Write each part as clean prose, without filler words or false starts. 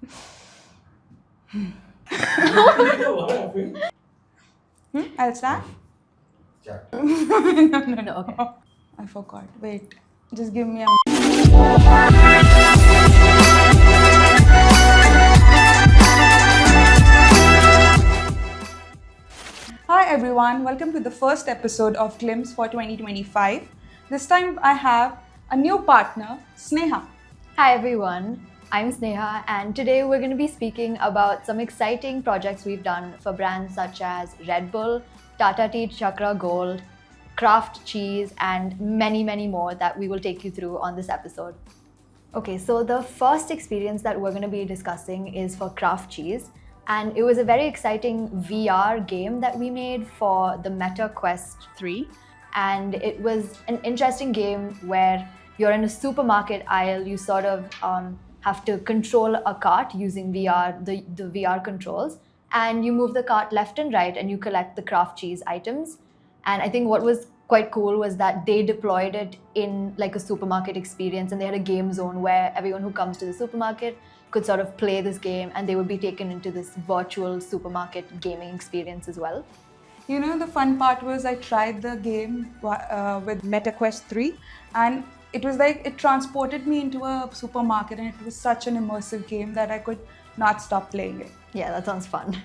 What happened? I'll start? Chapter. No, okay. I forgot. Wait. Just give me a Hi everyone, welcome to the first episode of Glimpse for 2025. This time I have a new partner, Sneha. Hi everyone, I'm Sneha, and today we're going to be speaking about some exciting projects we've done for brands such as Red Bull, Tata Tea Chakra Gold, Kraft Cheese, and many more that we will take you through on this episode. Okay, so the first experience that we're going to be discussing is for Kraft Cheese, and it was a very exciting VR game that we made for the MetaQuest 3, and it was an interesting game where you're in a supermarket aisle, you sort of have to control a cart using VR, the VR controls, and you move the cart left and right and you collect the Kraft Cheese items. And I think what was quite cool was that they deployed it in like a supermarket experience, and they had a game zone where everyone who comes to the supermarket could sort of play this game, and they would be taken into this virtual supermarket gaming experience as well. You know, the fun part was I tried the game with MetaQuest 3 and it was like it transported me into a supermarket, and it was such an immersive game that I could not stop playing it. Yeah, that sounds fun.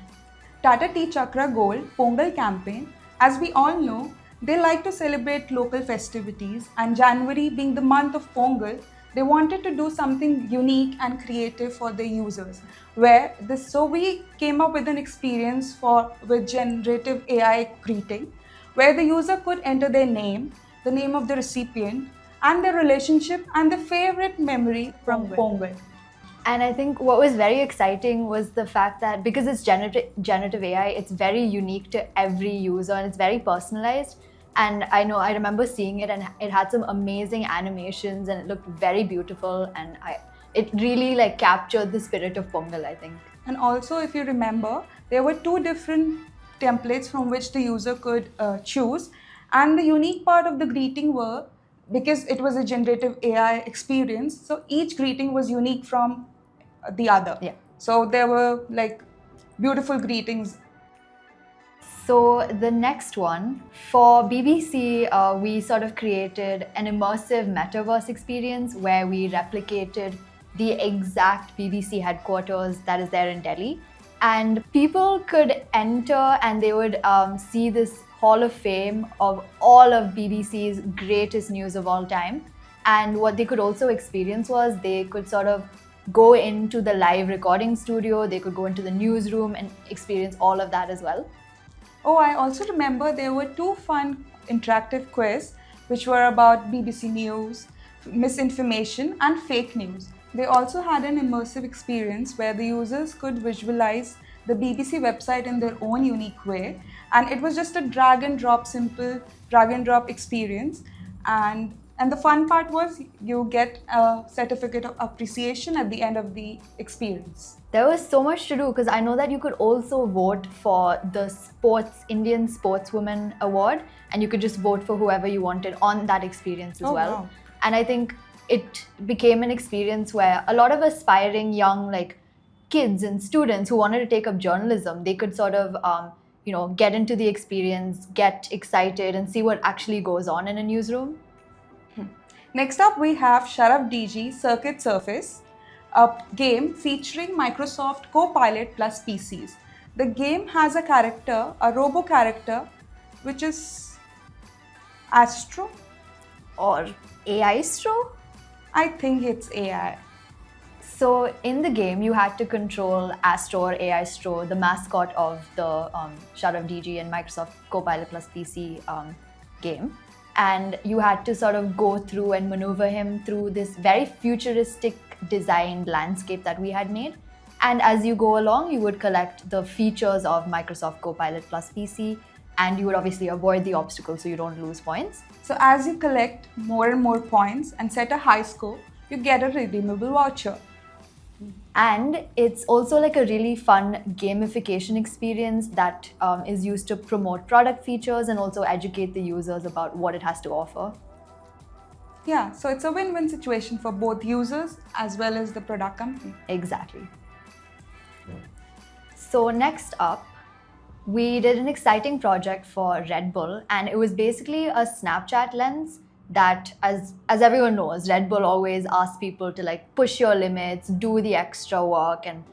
Tata Tea Chakra Gold Pongal campaign, as we all know, they like to celebrate local festivities, and January being the month of Pongal, they wanted to do something unique and creative for their users. So we came up with an experience with generative AI greeting, where the user could enter their name, the name of the recipient, and their relationship and the favorite memory from Pongal. And I think what was very exciting was the fact that because it's generative AI, it's very unique to every user and it's very personalized. And I remember seeing it, and it had some amazing animations and it looked very beautiful, and it really like captured the spirit of Pongal, I think. And also, if you remember, there were two different templates from which the user could choose. And the unique part of the greeting were, because it was a generative AI experience, so each greeting was unique from the other. Yeah. So there were like beautiful greetings. So the next one, for BBC, we sort of created an immersive metaverse experience where we replicated the exact BBC headquarters that is there in Delhi. And people could enter and they would see this Hall of Fame of all of BBC's greatest news of all time. And what they could also experience was they could sort of go into the live recording studio, they could go into the newsroom and experience all of that as well. Oh, I also remember there were two fun interactive quizzes which were about BBC News, misinformation, and fake news. They also had an immersive experience where the users could visualize the BBC website in their own unique way, and it was just a simple drag and drop experience. And the fun part was you get a certificate of appreciation at the end of the experience. There was so much to do because I know that you could also vote for the Indian Sportswoman Award, and you could just vote for whoever you wanted on that experience as well. Wow. And I think it became an experience where a lot of aspiring young kids and students who wanted to take up journalism, they could sort of get into the experience, get excited, and see what actually goes on in a newsroom. Next up, we have Sharaf DG Circuit Surface, a game featuring Microsoft Copilot plus PCs. The game has a robo character, which is Astro. Or AI Astro? I think it's AI. So in the game, you had to control Astro or AI Astro, the mascot of the Sharaf DG and Microsoft Copilot plus PC game. And you had to sort of go through and maneuver him through this very futuristic designed landscape that we had made. And as you go along, you would collect the features of Microsoft Copilot plus PC, and you would obviously avoid the obstacles so you don't lose points. So as you collect more and more points and set a high score, you get a redeemable voucher. And it's also like a really fun gamification experience that is used to promote product features and also educate the users about what it has to offer. Yeah, so it's a win-win situation for both users as well as the product company. Exactly. So next up, we did an exciting project for Red Bull, and it was basically a Snapchat lens that, as everyone knows, Red Bull always asks people to like push your limits, do the extra work, and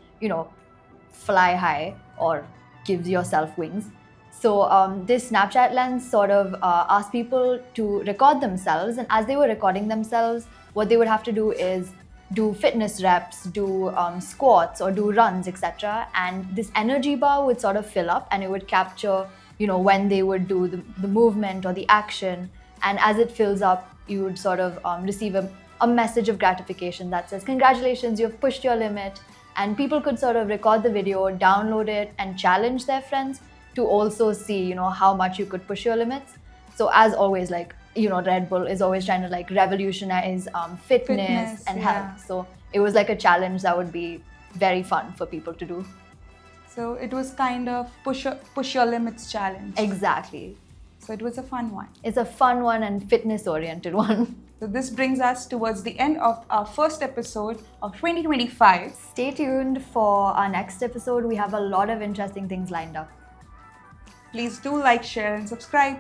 fly high or gives yourself wings. So this Snapchat lens sort of asked people to record themselves, and as they were recording themselves, what they would have to do is do fitness reps, do squats or do runs, etc. And this energy bar would sort of fill up, and it would capture, when they would do the movement or the action. And as it fills up, you would sort of receive a message of gratification that says, "Congratulations, you've pushed your limit." And people could sort of record the video, download it, and challenge their friends to also see, how much you could push your limits. So as always, Red Bull is always trying to like revolutionize fitness and health. So it was like a challenge that would be very fun for people to do. So it was kind of push your limits challenge. Exactly. So it was a fun one. It's a fun one and fitness oriented one. So this brings us towards the end of our first episode of 2025. Stay tuned for our next episode. We have a lot of interesting things lined up. Please do like, share, and subscribe.